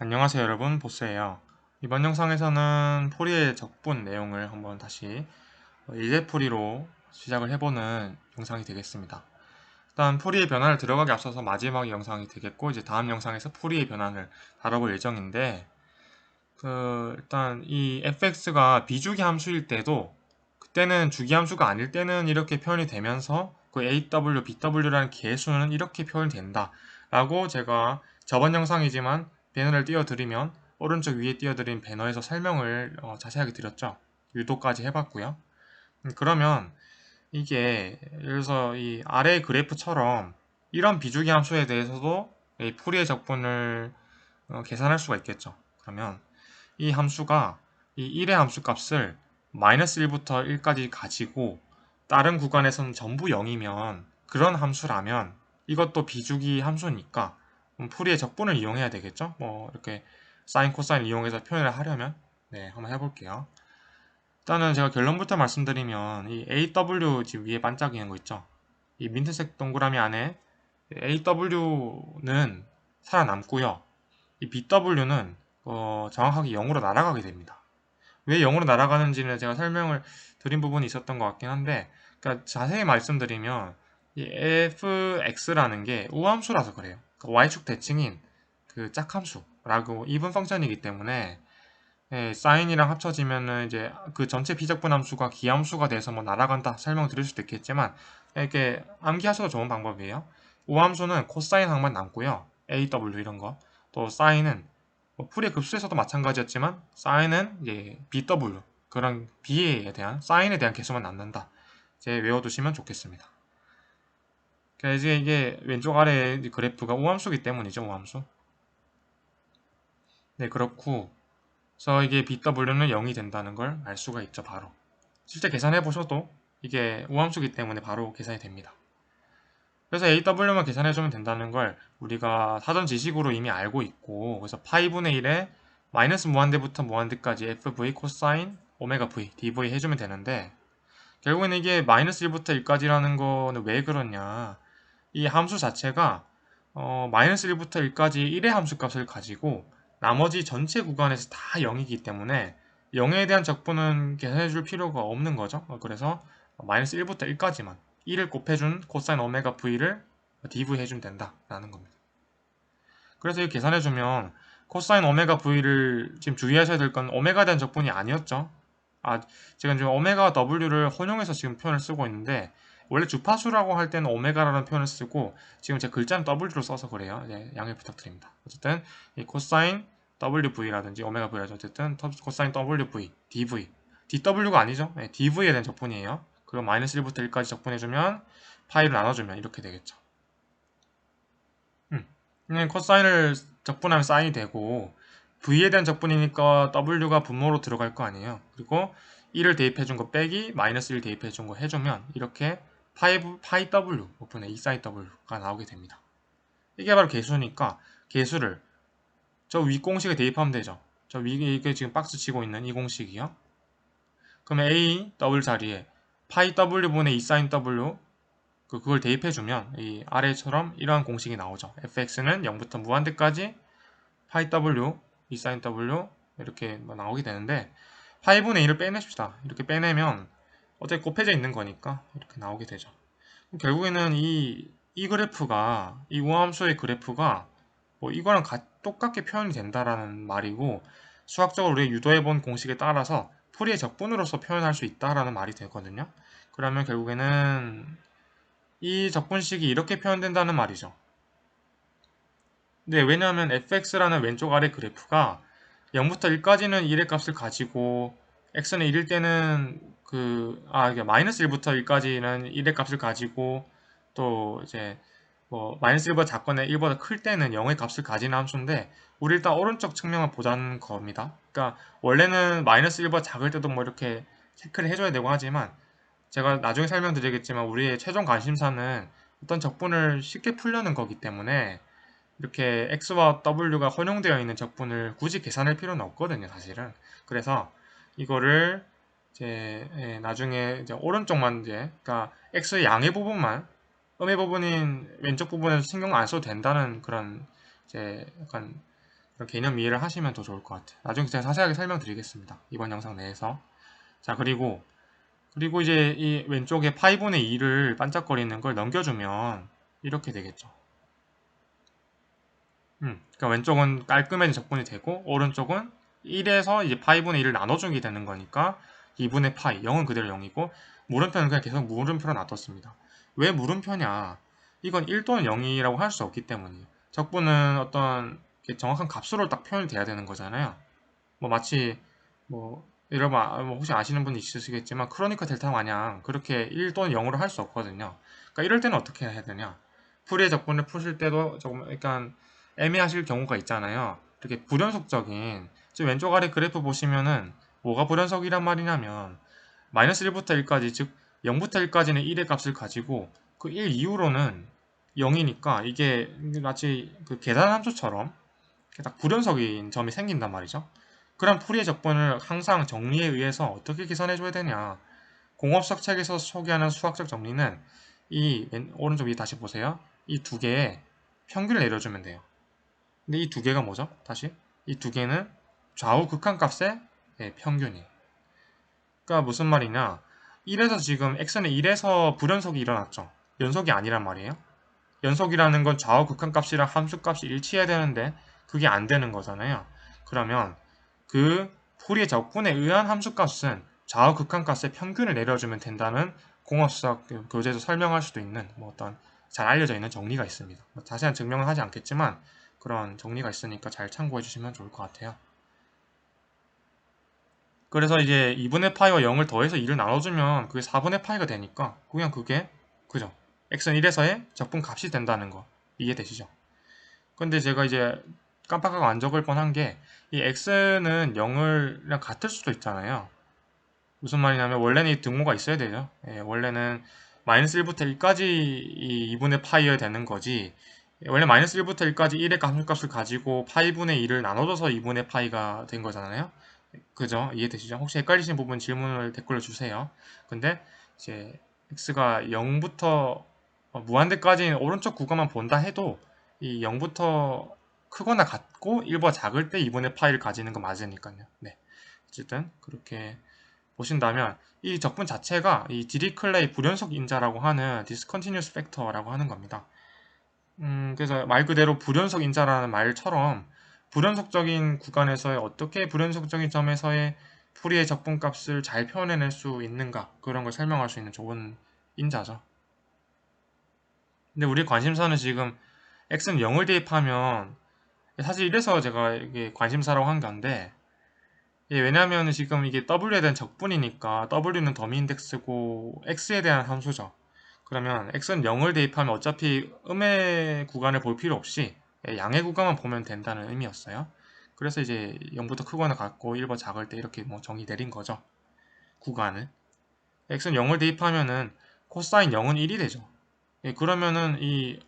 안녕하세요 여러분, 보스예요. 이번 영상에서는 포리의 적분 내용을 한번 다시 일대포리로 시작을 해보는 영상이 되겠습니다. 일단 포리의 변환을 들어가기 앞서서 마지막 영상이 되겠고, 이제 다음 영상에서 포리의 변환을 다뤄볼 예정인데, 일단 이 fx가 비주기 함수일 때도, 그때는 주기 함수가 아닐 때는 이렇게 표현이 되면서 그 aw, bw라는 개수는 이렇게 표현이 된다 라고 제가 저번 영상이지만 배너를 띄워드리면 오른쪽 위에 띄워드린 배너에서 설명을 자세하게 드렸죠. 유도까지 해봤고요. 그러면 이게 예를 들어서 이 아래 그래프처럼 이런 비주기 함수에 대해서도 이 풀이의 적분을 계산할 수가 있겠죠. 그러면 이 함수가 이 1의 함수 값을 -1부터 1까지 가지고 다른 구간에서는 전부 0이면 그런 함수라면 이것도 비주기 함수니까 풀이의 적분을 이용해야 되겠죠. 뭐 이렇게 사인 코사인 이용해서 표현을 하려면 한번 해볼게요. 일단은 제가 결론부터 말씀드리면 이 AW 지금 위에 반짝이는 거 있죠. 이 민트색 동그라미 안에 AW는 살아남고요. 이 BW는 정확하게 0으로 날아가게 됩니다. 왜 0으로 날아가는지는 제가 설명을 드린 부분이 있었던 것 같긴 한데, 그러니까 자세히 말씀드리면 이 fx라는 게 우함수라서 그래요. 그러니까 y축 대칭인 그 짝함수라고 이분 펑션이기 때문에 사인이랑 합쳐지면은 이제 그 전체 비적분 함수가 기함수가 돼서 뭐 날아간다 설명 드릴 수도 있겠지만, 이렇게 암기하셔도 좋은 방법이에요. 우함수는 코사인 항만 남고요. AW 이런 거. 또 사인은 뭐 풀의 급수에서도 마찬가지였지만 사인은 이제 BW 그런 B에 대한 사인에 대한 개수만 남는다. 이제 외워두시면 좋겠습니다. 그러니까 이제 이게 왼쪽 아래 그래프가 우함수기 때문이죠. 우함수. 네, 그렇고 그래서 이게 BW는 0이 된다는 걸 알 수가 있죠, 바로. 실제 계산해 보셔도 이게 우함수기 때문에 바로 계산이 됩니다. 그래서 AW만 계산해주면 된다는 걸 우리가 사전 지식으로 이미 알고 있고, 그래서 파이분의 1에 마이너스 무한대부터 무한대까지 FV 코사인 오메가 V, DV 해주면 되는데, 결국에는 이게 마이너스 1부터 1까지라는 거는 왜 그러냐. 이 함수 자체가 마이너스 1부터 1까지 1의 함수 값을 가지고 나머지 전체 구간에서 다 0이기 때문에 0에 대한 적분은 계산해 줄 필요가 없는 거죠. 그래서 마이너스 1부터 1까지만 1을 곱해준 코사인 오메가 v를 dv 해주면 된다라는 겁니다. 그래서 이 계산해주면 코사인 오메가 v를 지금 주의하셔야 될 건 오메가에 대한 적분이 아니었죠. 제가 지금 오메가 w를 혼용해서 지금 표현을 쓰고 있는데, 원래 주파수라고 할 때는 오메가라는 표현을 쓰고 지금 제 글자는 w로 써서 그래요. 양해 부탁드립니다. 어쨌든 이 코사인 wv라든지 오메가 v라든지 어쨌든 코사인 wv, dv, dw가 아니죠. dv에 대한 적분이에요. 그리고 마이너스 1부터 1까지 적분해주면 파이를 나눠주면 이렇게 되겠죠. 그냥 코사인을 적분하면 사인이 되고, v에 대한 적분이니까 w가 분모로 들어갈 거 아니에요. 그리고 1을 대입해준 거 빼기 마이너스 1 대입해준 거 해주면 이렇게 파이 w 오픈의 2 사인 w가 나오게 됩니다. 이게 바로 개수니까 개수를 저 위 공식에 대입하면 되죠. 저 위에 이게 지금 박스 치고 있는 이 공식이요. 그러면 a w 자리에 파이 w분의 2 사인 w 그걸 대입해주면 이 아래처럼 이러한 공식이 나오죠. fx는 0부터 무한대까지 파이 w, 2 사인 w 이렇게 나오게 되는데, 파이분의 1을 빼내십시다. 이렇게 빼내면 어차피 곱해져 있는 거니까 이렇게 나오게 되죠. 결국에는 이 그래프가, 이 우함수의 그래프가 뭐 이거랑 똑같게 표현이 된다라는 말이고, 수학적으로 우리가 유도해본 공식에 따라서 풀이의 적분으로서 표현할 수 있다라는 말이 되거든요. 그러면 결국에는 이 적분식이 이렇게 표현된다는 말이죠. 네, 왜냐하면 fx라는 왼쪽 아래 그래프가 0부터 1까지는 1의 값을 가지고 x는 1일 때는 이게 마이너스 1부터 1까지는 1의 값을 가지고, 또 이제 뭐 마이너스 1보다 작거나 1보다 클 때는 0의 값을 가지는 함수인데, 우리 일단 오른쪽 측면만 보자는 겁니다. 그러니까 원래는 마이너스 1보다 작을 때도 뭐 이렇게 체크를 해줘야 되고 하지만, 제가 나중에 설명드리겠지만 우리의 최종 관심사는 어떤 적분을 쉽게 풀려는 거기 때문에 이렇게 x와 w가 혼용되어 있는 적분을 굳이 계산할 필요는 없거든요, 사실은. 그래서 이거를 나중에 이제 오른쪽만 그러니까 x의 양의 부분만, 음의 부분인 왼쪽 부분에서 신경 안 써도 된다는 그런 약간 그런 개념 이해를 하시면 더 좋을 것 같아요. 나중에 제가 자세하게 설명드리겠습니다. 이번 영상 내에서. 자, 그리고 이제 이 왼쪽에 파이분의 2를 반짝거리는 걸 넘겨주면 이렇게 되겠죠. 그러니까 왼쪽은 깔끔해진 적분이 되고 오른쪽은 1에서 이제 파이분의 1을 나눠주게 되는 거니까 2분의 파이, 0은 그대로 0이고 물음표는 그냥 계속 물음표로 놔뒀습니다. 왜 물음표냐? 이건 1 또는 0이라고 할 수 없기 때문이에요. 적분은 어떤 정확한 값으로 딱 표현이 돼야 되는 거잖아요. 뭐 마치 뭐 여러분 뭐 혹시 아시는 분이 있으시겠지만 크로니커 델타 마냥 그렇게 1 또는 0으로 할 수 없거든요. 그러니까 이럴 때는 어떻게 해야 되냐? 풀이의 적분을 푸실 때도 조금 약간 애매하실 경우가 있잖아요. 이렇게 불연속적인 지금 왼쪽 아래 그래프 보시면은 뭐가 불연속이란 말이냐면 마이너스 1부터 1까지 즉 0부터 1까지는 1의 값을 가지고 그 1 이후로는 0이니까 이게 마치 그 계산 함수처럼 딱 불연속인 점이 생긴단 말이죠. 그럼 풀이의 적분을 항상 정리에 의해서 어떻게 계산해줘야 되냐. 공업석 책에서 소개하는 수학적 정리는 이 오른쪽 위에 다시 보세요. 이 두 개의 평균을 내려주면 돼요. 근데 이 두 개가 뭐죠? 다시 이 두 개는 좌우 극한값의 평균이에요. 그러니까 무슨 말이냐? 1에서 지금 x는 1에서 불연속이 일어났죠. 연속이 아니란 말이에요. 연속이라는 건 좌우 극한값이랑 함수값이 일치해야 되는데 그게 안 되는 거잖아요. 그러면 그 풀이의 적분에 의한 함수값은 좌우 극한값의 평균을 내려주면 된다는 공업수학 교재에서 설명할 수도 있는 뭐 어떤 잘 알려져 있는 정리가 있습니다. 뭐 자세한 증명은 하지 않겠지만 그런 정리가 있으니까 잘 참고해 주시면 좋을 것 같아요. 그래서 이제 2분의 파이와 0을 더해서 2를 나눠주면 그게 4분의 파이가 되니까 그냥 그게 그죠? x는 1에서의 적분 값이 된다는 거 이해되시죠? 근데 제가 이제 깜빡하고 안 적을 뻔한 게 이 x는 0을 같을 수도 있잖아요. 무슨 말이냐면 원래는 이 등호가 있어야 되죠. 예, 원래는 마이너스 1부터 1까지 이 2분의 파이어야 되는 거지. 원래 마이너스 1부터 1까지 1의 함수값을 가지고 파이분의 2를 나눠줘서 2분의 파이가 된 거잖아요. 그죠? 이해되시죠? 혹시 헷갈리시는 부분 질문을 댓글로 주세요. 근데 이제 x가 0부터 무한대까지는 오른쪽 구간만 본다 해도 이 0부터 크거나 같고 1보다 작을 때 2분의 파이를 가지는 거 맞으니까요. 네. 어쨌든 그렇게 보신다면 이 적분 자체가 이 디리클레이 불연속 인자라고 하는 discontinuous factor라고 하는 겁니다. 그래서 말 그대로 불연속 인자라는 말처럼 불연속적인 구간에서의 어떻게 불연속적인 점에서의 풀이의 적분값을 잘 표현해낼 수 있는가 그런 걸 설명할 수 있는 좋은 인자죠. 근데 우리 관심사는 지금 x는 0을 대입하면 사실 이래서 제가 이게 관심사라고 한 건데 왜냐하면 지금 이게 w에 대한 적분이니까 w는 더미 인덱스고 x에 대한 함수죠. 그러면 x는 0을 대입하면 어차피 음의 구간을 볼 필요 없이 양의 구간만 보면 된다는 의미였어요. 그래서 이제 0부터 크거나 같고 1보다 작을 때 이렇게 뭐 정의 내린 거죠. 구간을. x는 0을 대입하면은 코사인 0은 1이 되죠. 그러면은 이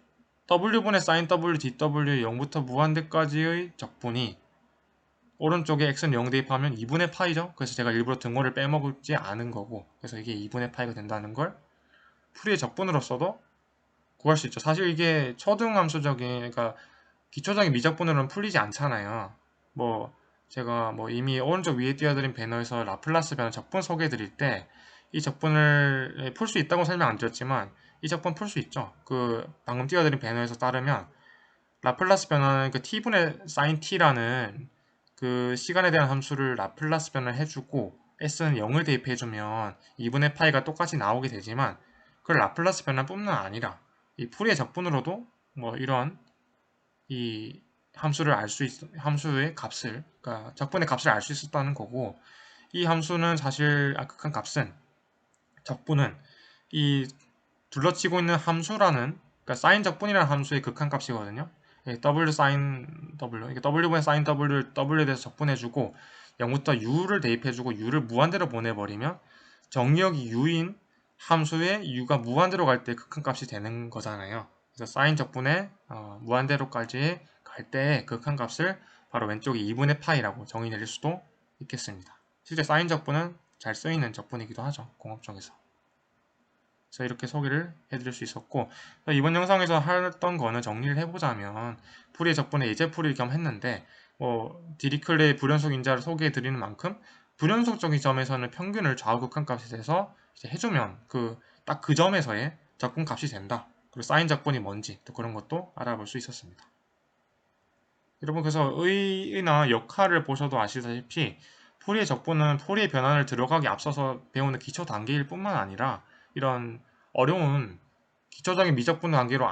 w분의 sin w dw의 0부터 무한대까지의 적분이 오른쪽에 x는 0 대입하면 2분의 파이죠. 그래서 제가 일부러 등호를 빼먹지 않은 거고 그래서 이게 2분의 파이가 된다는 걸 풀이의 적분으로서도 구할 수 있죠. 사실 이게 초등함수적인 그러니까 기초적인 미적분으로는 풀리지 않잖아요. 뭐 제가 뭐 이미 오른쪽 위에 띄워드린 배너에서 라플라스 변화 적분 소개해 드릴 때 이 적분을 풀 수 있다고 설명 안 드렸지만 이 적분 풀 수 있죠. 그 방금 띄워드린 배너에서 따르면 라플라스 변화는 그 t분의 sin t라는 그 시간에 대한 함수를 라플라스 변화를 해주고 s는 0을 대입해주면 2분의 파이가 똑같이 나오게 되지만 그 라플라스 변화뿐만 아니라 이 풀이의 적분으로도 뭐 이런 이 함수를 알 수 함수의 값을 그러니까 적분의 값을 알 수 있었다는 거고 이 함수는 사실 극한 값은 적분은 이 둘러치고 있는 함수라는 그러니까 sin 적분이라는 함수의 극한값이거든요. w sin w 이게 w분의 sin w를 w에 대해서 적분해주고 0부터 u를 대입해주고 u를 무한대로 보내버리면 정의역이 u인 함수의 u가 무한대로 갈 때 극한값이 되는 거잖아요. 그래서 sin 적분의 무한대로까지 갈 때의 극한값을 바로 왼쪽에 2분의 파이라고 정의 내릴 수도 있겠습니다. 실제 sin 적분은 잘 쓰이는 적분이기도 하죠. 공업적에서. 그래서 이렇게 소개를 해드릴 수 있었고 이번 영상에서 했던 거는 정리를 해보자면 풀이의 적분의 예제풀이를 겸 했는데 디리클레이 불연속 인자를 소개해 드리는 만큼 불연속적인 점에서는 평균을 좌우극한 값에 대해서 이제 해주면 딱 그 점에서의 적분 값이 된다. 그리고 사인 적분이 뭔지 또 그런 것도 알아볼 수 있었습니다. 여러분 그래서 의의나 역할을 보셔도 아시다시피 포리에 적분은 포리에 변환을 들어가기 앞서서 배우는 기초 단계일 뿐만 아니라 이런 어려운 기초적인 미적분 단계로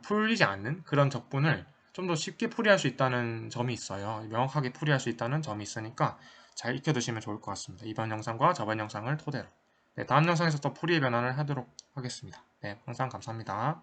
풀리지 않는 그런 적분을 좀 더 쉽게 풀이할 수 있다는 점이 있어요. 명확하게 풀이할 수 있다는 점이 있으니까 잘 익혀두시면 좋을 것 같습니다. 이번 영상과 저번 영상을 토대로. 네, 다음 영상에서 또 포리에 변환을 하도록 하겠습니다. 네, 항상 감사합니다.